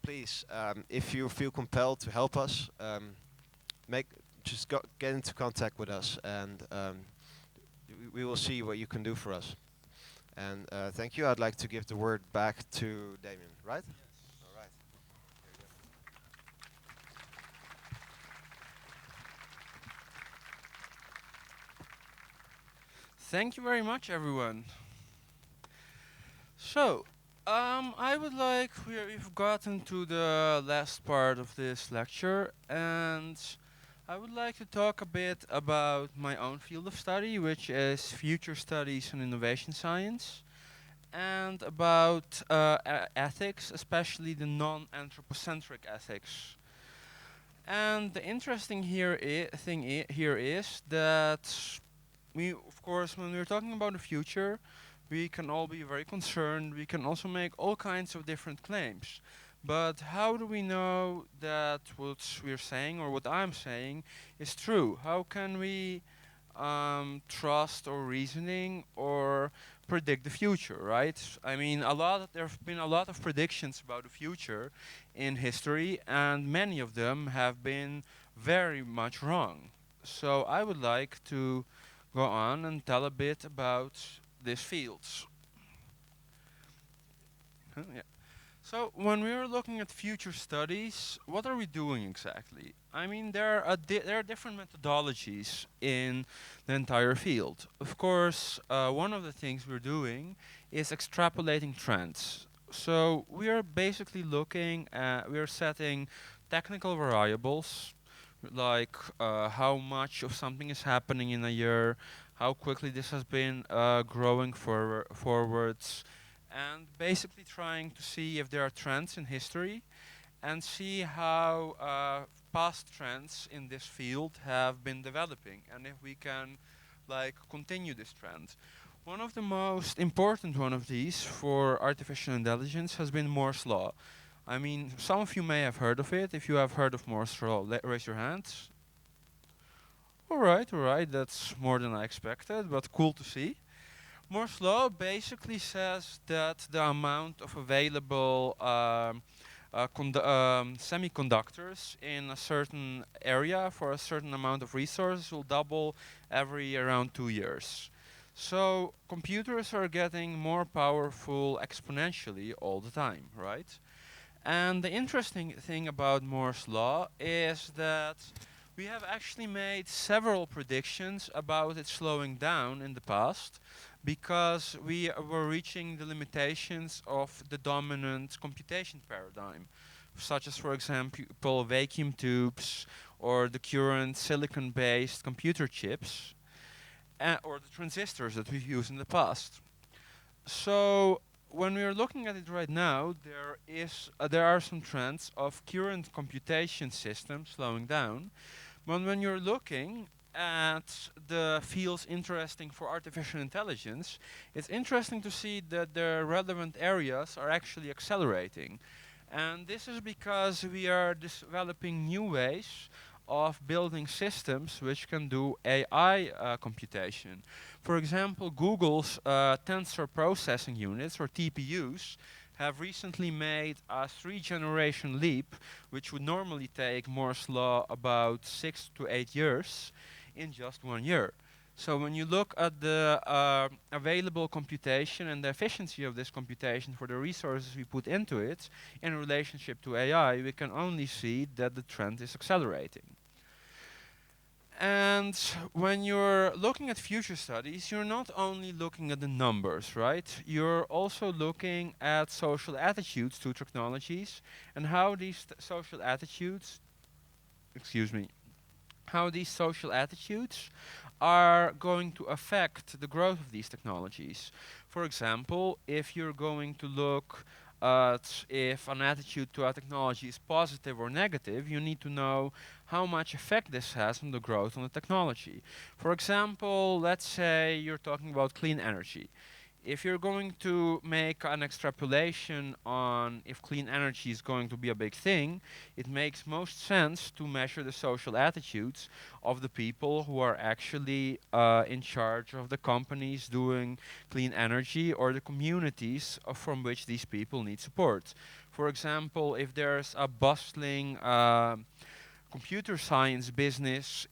S3: please, if you feel compelled to help us, just get into contact with us, and we will see what you can do for us. And thank you. I'd like to give the word back to Demian, right? Yes. All right.
S2: Thank you very much, everyone. So, we've gotten to the last part of this lecture, and I would like to talk a bit about my own field of study, which is future studies and innovation science, and about ethics, especially the non-anthropocentric ethics. And the interesting here is that of course, when we're talking about the future, we can all be very concerned. We can also make all kinds of different claims. But how do we know that what we're saying or what I'm saying is true? How can we trust or reasoning or predict the future, right? I mean, there have been a lot of predictions about the future in history, and many of them have been very much wrong. So I would like to go on and tell a bit about these fields. Yeah. So when we are looking at future studies, what are we doing exactly? I mean, there are different methodologies in the entire field. Of course, one of the things we're doing is extrapolating trends. So we are basically we are setting technical variables like how much of something is happening in a year, how quickly this has been growing forwards, and basically trying to see if there are trends in history and see how past trends in this field have been developing and if we can continue this trend. One of the most important one of these for artificial intelligence has been Moore's law. I mean, some of you may have heard of it. If you have heard of Moore's law, raise your hands. All right, that's more than I expected, but cool to see. Moore's law basically says that the amount of available semiconductors in a certain area for a certain amount of resources will double every around 2 years. So computers are getting more powerful exponentially all the time, right? And the interesting thing about Moore's law is that we have actually made several predictions about it slowing down in the past because we were reaching the limitations of the dominant computation paradigm, such as, for example, vacuum tubes or the current silicon-based computer chips or the transistors that we've used in the past. So when we are looking at it right now, there are some trends of current computation systems slowing down. But when you're looking at the fields interesting for artificial intelligence, it's interesting to see that the relevant areas are actually accelerating. And this is because we are developing new ways of building systems which can do AI computation. For example, Google's tensor processing units, or TPUs, have recently made a 3-generation leap, which would normally take Moore's law about 6 to 8 years, in just 1 year. So when you look at the available computation and the efficiency of this computation for the resources we put into it in relationship to AI, we can only see that the trend is accelerating. And when you're looking at future studies, you're not only looking at the numbers, right? You're also looking at social attitudes to technologies and how these social attitudes, excuse me, how these social attitudes are going to affect the growth of these technologies. For example, if you're going to look at if an attitude to a technology is positive or negative, you need to know how much effect this has on the growth on the technology. For example, let's say you're talking about clean energy. If you're going to make an extrapolation on if clean energy is going to be a big thing, it makes most sense to measure the social attitudes of the people who are actually in charge of the companies doing clean energy or the communities from which these people need support. For example, if there's a bustling computer science business,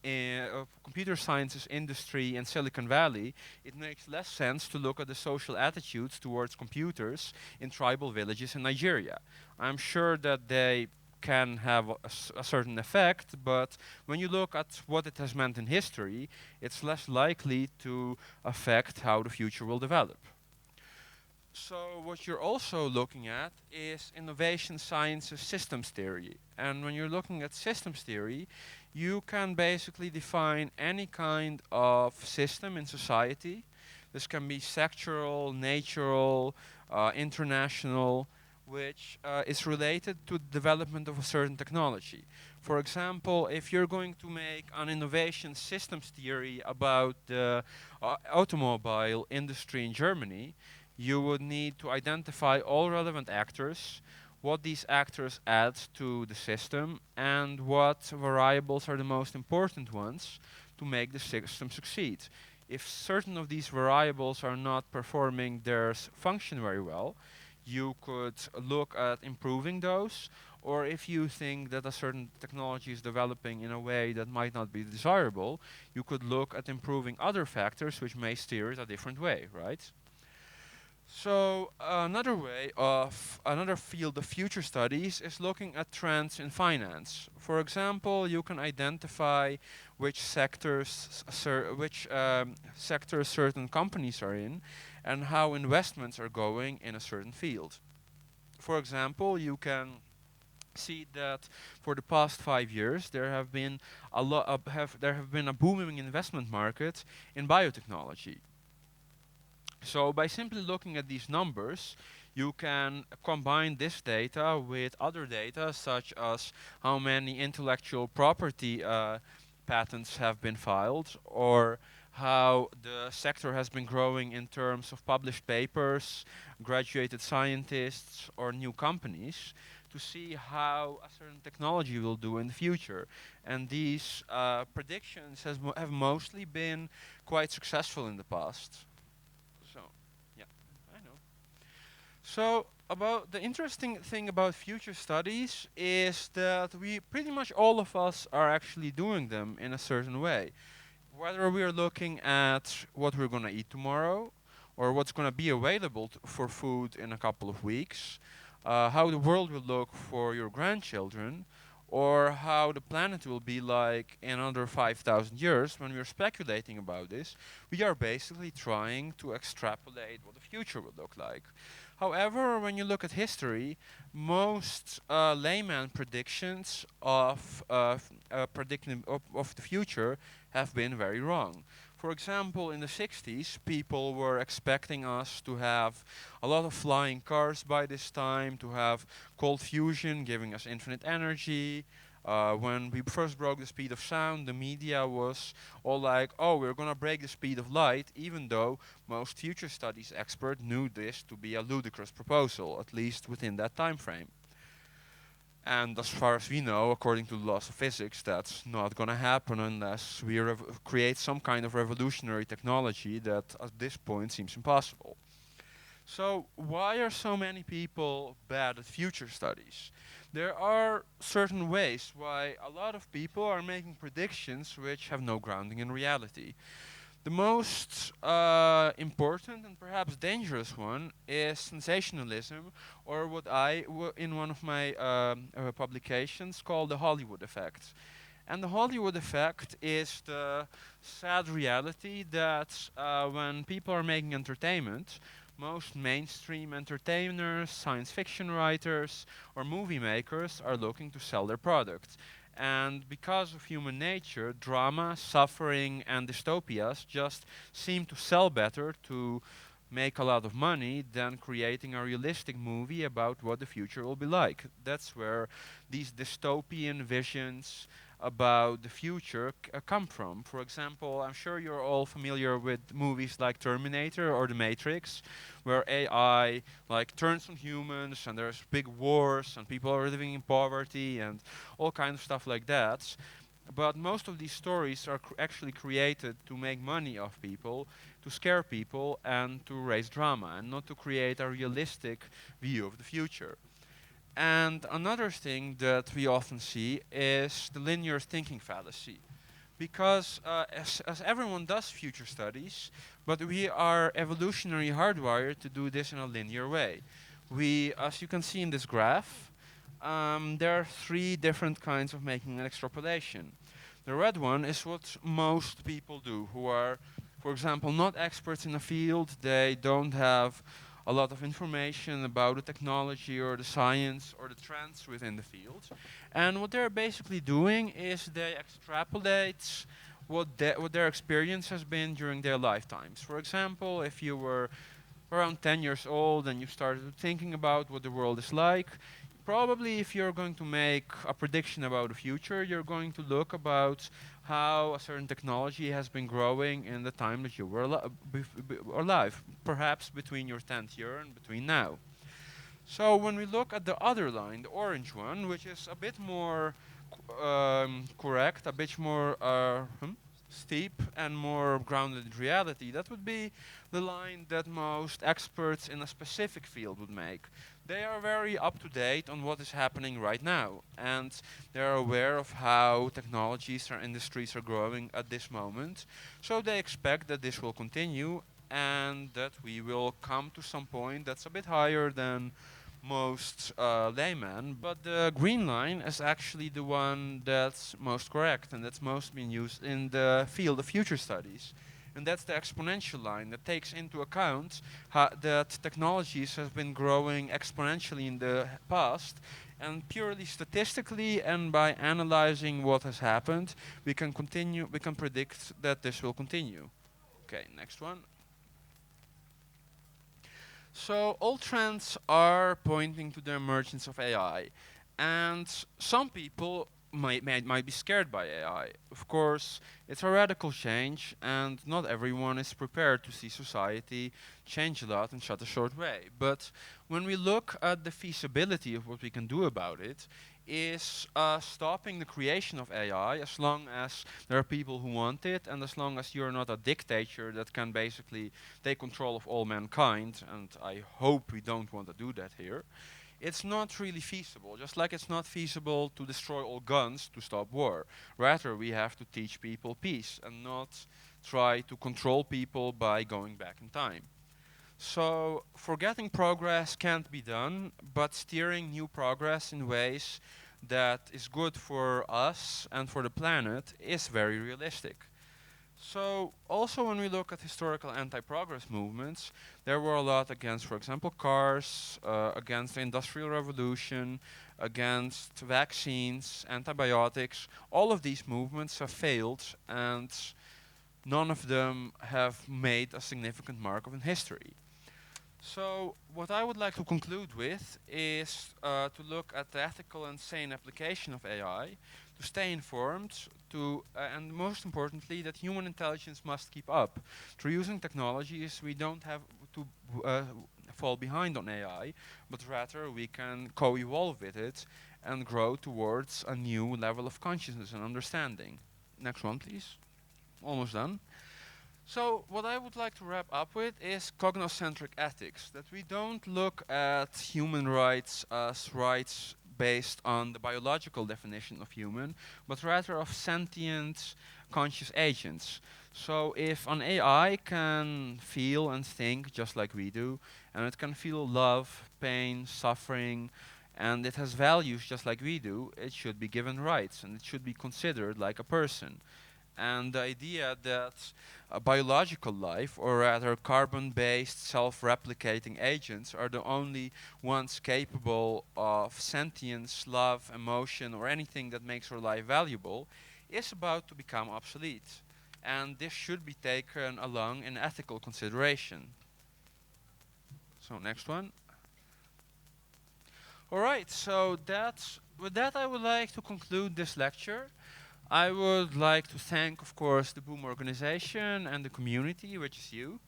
S2: computer sciences industry in Silicon Valley, it makes less sense to look at the social attitudes towards computers in tribal villages in Nigeria. I'm sure that they can have a certain effect, but when you look at what it has meant in history, it's less likely to affect how the future will develop. So what you're also looking at is innovation sciences systems theory. And when you're looking at systems theory, you can basically define any kind of system in society. This can be sectoral, natural, international, which is related to the development of a certain technology. For example, if you're going to make an innovation systems theory about the automobile industry in Germany, you would need to identify all relevant actors, what these actors add to the system, and what variables are the most important ones to make the system succeed. If certain of these variables are not performing their function very well, you could look at improving those, or if you think that a certain technology is developing in a way that might not be desirable, you could look at improving other factors which may steer it a different way, right? So another field of future studies is looking at trends in finance. For example, you can identify which sectors certain companies are in, and how investments are going in a certain field. For example, you can see that for the past 5 years there have been a booming investment market in biotechnology. So by simply looking at these numbers, you can combine this data with other data, such as how many intellectual property patents have been filed, or how the sector has been growing in terms of published papers, graduated scientists, or new companies, to see how a certain technology will do in the future. And these predictions have mostly been quite successful in the past. So, yeah, I know. So, about the interesting thing about future studies is that we pretty much all of us are actually doing them in a certain way. Whether we are looking at what we're going to eat tomorrow, or what's going to be available for food in a couple of weeks, how the world will look for your grandchildren, or how the planet will be like in another 5,000 years. When we're speculating about this, we are basically trying to extrapolate what the future will look like. However, when you look at history, most layman predictions of the future have been very wrong. For example, in the 60s, people were expecting us to have a lot of flying cars by this time, to have cold fusion giving us infinite energy. When we first broke the speed of sound, the media was all like, oh, we're going to break the speed of light, even though most future studies experts knew this to be a ludicrous proposal, at least within that time frame. And as far as we know, according to the laws of physics, that's not going to happen unless we create some kind of revolutionary technology that at this point seems impossible. So why are so many people bad at future studies? There are certain ways why a lot of people are making predictions which have no grounding in reality. The most important and perhaps dangerous one is sensationalism, or what in one of my publications, call the Hollywood effect. And the Hollywood effect is the sad reality that when people are making entertainment, most mainstream entertainers, science fiction writers, or movie makers are looking to sell their product. And because of human nature, drama, suffering, and dystopias just seem to sell better, to make a lot of money, than creating a realistic movie about what the future will be like. That's where these dystopian visions about the future come from. For example, I'm sure you're all familiar with movies like Terminator or The Matrix, where AI like turns on humans and there's big wars and people are living in poverty and all kinds of stuff like that. But most of these stories are actually created to make money off people, to scare people, and to raise drama, and not to create a realistic view of the future. And another thing that we often see is the linear thinking fallacy. Because as everyone does future studies, but we are evolutionary hardwired to do this in a linear way. As you can see in this graph, there are three different kinds of making an extrapolation. The red one is what most people do, who are, for example, not experts in a field. They don't have a lot of information about the technology or the science or the trends within the field. And what they're basically doing is they extrapolate what their experience has been during their lifetimes. For example, if you were around 10 years old and you started thinking about what the world is like, probably if you're going to make a prediction about the future, you're going to look about how a certain technology has been growing in the time that you were alive, perhaps between your 10th year and between now. So when we look at the other line, the orange one, which is a bit more correct, a bit more steep and more grounded in reality, that would be the line that most experts in a specific field would make. They are very up to date on what is happening right now, and they're aware of how technologies or industries are growing at this moment. So they expect that this will continue and that we will come to some point that's a bit higher than most laymen. But the green line is actually the one that's most correct and that's most been used in the field of future studies. And that's the exponential line that takes into account that technologies have been growing exponentially in the past, and purely statistically and by analyzing what has happened, we can predict that this will continue. Okay, next one. So all trends are pointing to the emergence of AI, and some people might be scared by AI. Of course, it's a radical change, and not everyone is prepared to see society change a lot in such a short way. But when we look at the feasibility of what we can do about it, is stopping the creation of AI as long as there are people who want it, and as long as you're not a dictator that can basically take control of all mankind, and I hope we don't want to do that here. It's not really feasible, just like it's not feasible to destroy all guns to stop war. Rather, we have to teach people peace and not try to control people by going back in time. So, forgetting progress can't be done, but steering new progress in ways that is good for us and for the planet is very realistic. So also when we look at historical anti-progress movements, there were a lot against, for example, cars, against the Industrial Revolution, against vaccines, antibiotics. All of these movements have failed, and none of them have made a significant mark in history. So what I would like to conclude with is to look at the ethical and sane application of AI, to stay informed, and most importantly, that human intelligence must keep up. Through using technologies, we don't have to fall behind on AI, but rather we can co-evolve with it and grow towards a new level of consciousness and understanding. Next one, please. Almost done. So what I would like to wrap up with is cognocentric ethics, that we don't look at human rights as rights based on the biological definition of human, but rather of sentient conscious agents. So if an AI can feel and think just like we do, and it can feel love, pain, suffering, and it has values just like we do, it should be given rights and it should be considered like a person. And the idea that biological life, or rather carbon-based self-replicating agents, are the only ones capable of sentience, love, emotion, or anything that makes our life valuable, is about to become obsolete. And this should be taken along in ethical consideration. So next one. All right, so with that I would like to conclude this lecture. I would like to thank, of course, the Boom organization and the community, which is you.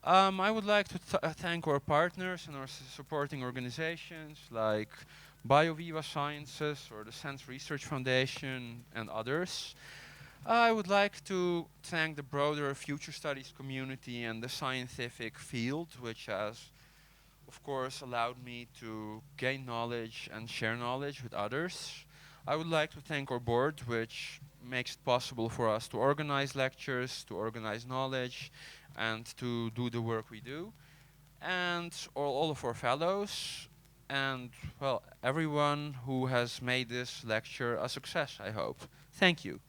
S2: I would like to thank our partners and our supporting organizations like BioViva Sciences or the Sense Research Foundation and others. I would like to thank the broader future studies community and the scientific field, which has, of course, allowed me to gain knowledge and share knowledge with others. I would like to thank our board, which makes it possible for us to organize lectures, to organize knowledge, and to do the work we do. And all of our fellows, and, well, everyone who has made this lecture a success, I hope. Thank you.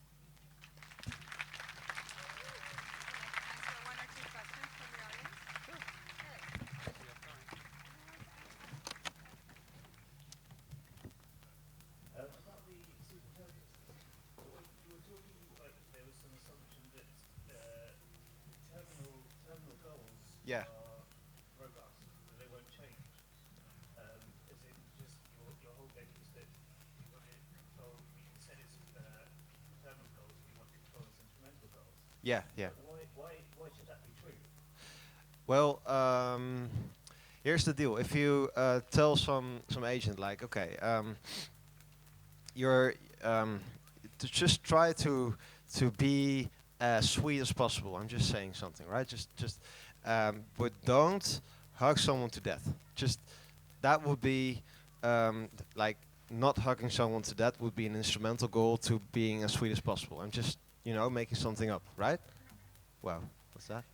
S3: Yeah.
S5: robust, they won't change. Is it just your whole thing is that you want to control, you said it's terminal goals, you want to control its instrumental goals.
S3: Yeah, yeah.
S5: Why should that be true?
S3: Well, here's the deal. If you tell some agent like, okay, you're to just try to be as sweet as possible. I'm just saying something, right? Just but don't hug someone to death. Just that would be like not hugging someone to death would be an instrumental goal to being as sweet as possible. I'm just making something up, right? Wow, what's that?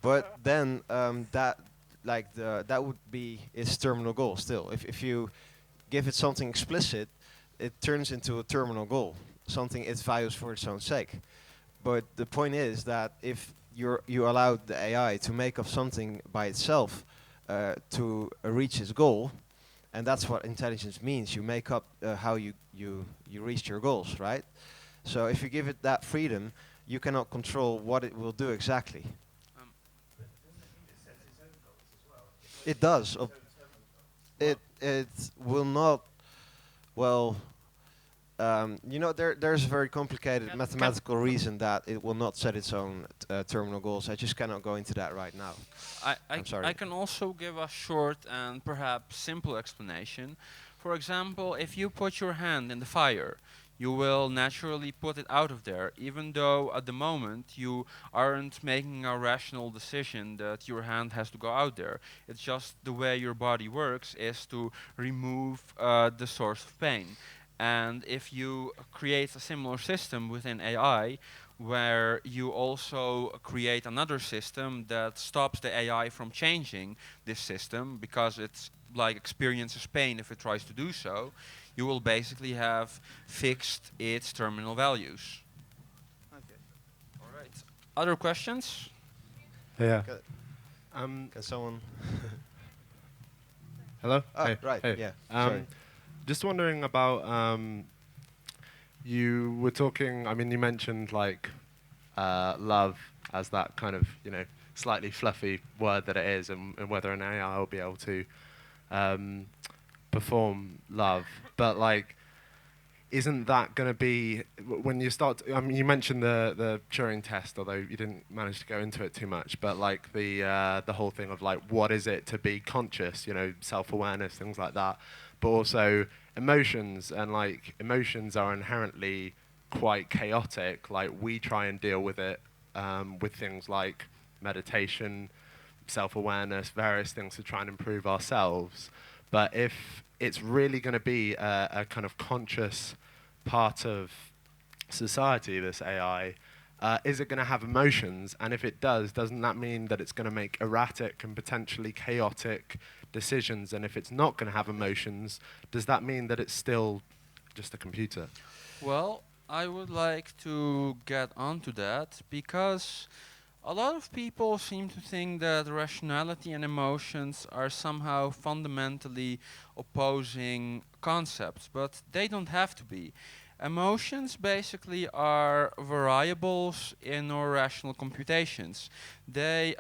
S3: But then that would be its terminal goal still. If you give it something explicit, it turns into a terminal goal, something it values for its own sake. But the point is that if you allow the AI to make up something by itself to reach its goal, and that's what intelligence means. You make up how you reach your goals, right? So if you give it that freedom, you cannot control what it will do exactly.
S5: But doesn't it need to set its own goals as well?
S3: It does.
S5: Its own terminal goals.
S3: It will not. Well, there's a very complicated mathematical reason that it will not set its own terminal goals. I just cannot go into that right now. I'm sorry.
S2: I can also give a short and perhaps simple explanation. For example, if you put your hand in the fire, you will naturally put it out of there, even though at the moment you aren't making a rational decision that your hand has to go out there. It's just the way your body works is to remove the source of pain. And if you create a similar system within AI, where you also create another system that stops the AI from changing this system because it's like experiences pain if it tries to do so, you will basically have fixed its terminal values.
S3: Okay.
S2: All right. Other questions?
S6: Yeah.
S3: Can someone?
S6: Hello?
S3: Oh,
S6: Hey.
S3: right.
S6: Hey.
S3: Yeah. Sorry.
S6: Just wondering about, you were talking, I mean, you mentioned like love as that kind of, slightly fluffy word that it is, and whether an AI will be able to perform love. But like, isn't that going to be, when you start, I mean, you mentioned the Turing test, although you didn't manage to go into it too much, but like the whole thing of like, what is it to be conscious, self-awareness, things like that, but also emotions, and like emotions are inherently quite chaotic. Like we try and deal with it with things like meditation, self-awareness, various things to try and improve ourselves. But if it's really going to be a kind of conscious part of society, this AI, is it going to have emotions? And if it does, doesn't that mean that it's going to make erratic and potentially chaotic decisions? And if it's not going to have emotions, does that mean that it's still just a computer?
S2: Well, I would like to get onto that because a lot of people seem to think that rationality and emotions are somehow fundamentally opposing concepts, but they don't have to be. Emotions basically are variables in our rational computations. They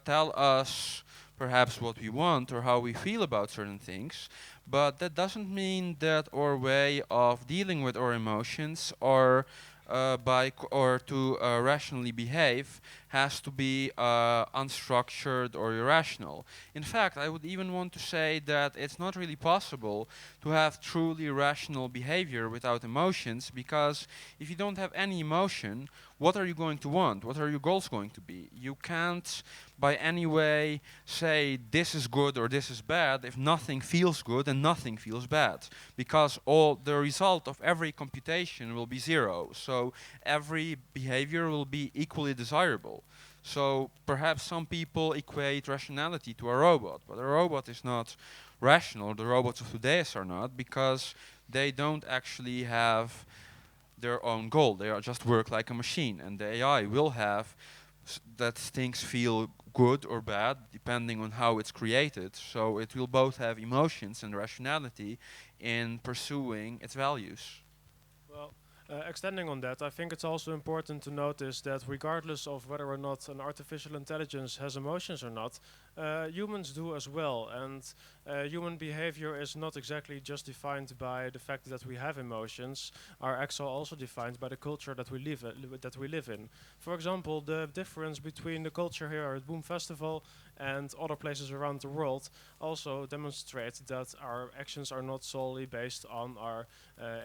S2: tell us perhaps what we want or how we feel about certain things, but that doesn't mean that our way of dealing with our emotions or or to rationally behave has to be unstructured or irrational. In fact, I would even want to say that it's not really possible to have truly rational behavior without emotions, because if you don't have any emotion, what are you going to want? What are your goals going to be? You can't by any way say this is good or this is bad if nothing feels good and nothing feels bad, because all the result of every computation will be zero. So every behavior will be equally desirable. So perhaps some people equate rationality to a robot, but a robot is not rational. The robots of today are not, because they don't actually have their own goal. They are just work like a machine, and the AI will have that things feel good or bad depending on how it's created. So it will both have emotions and rationality in pursuing its values.
S4: Well, extending on that, I think it's also important to notice that regardless of whether or not an artificial intelligence has emotions or not, humans do as well. And human behavior is not exactly just defined by the fact that we have emotions, are actually also defined by the culture that we live in. For example, the difference between the culture here at Boom Festival and other places around the world also demonstrate that our actions are not solely based on our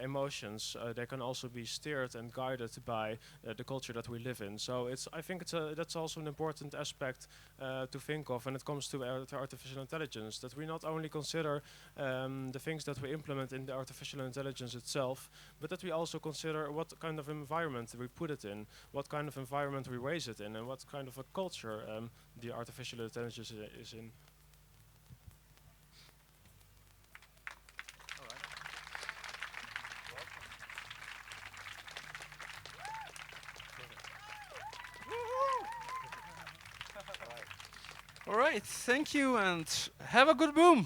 S4: emotions. They can also be steered and guided by the culture that we live in. So I think that's also an important aspect to think of when it comes to artificial intelligence, that we not only consider the things that we implement in the artificial intelligence itself, but that we also consider what kind of environment we put it in, what kind of environment we raise it in, and what kind of a culture the artificial intelligence is in.
S2: All right, thank you, and have a good boom.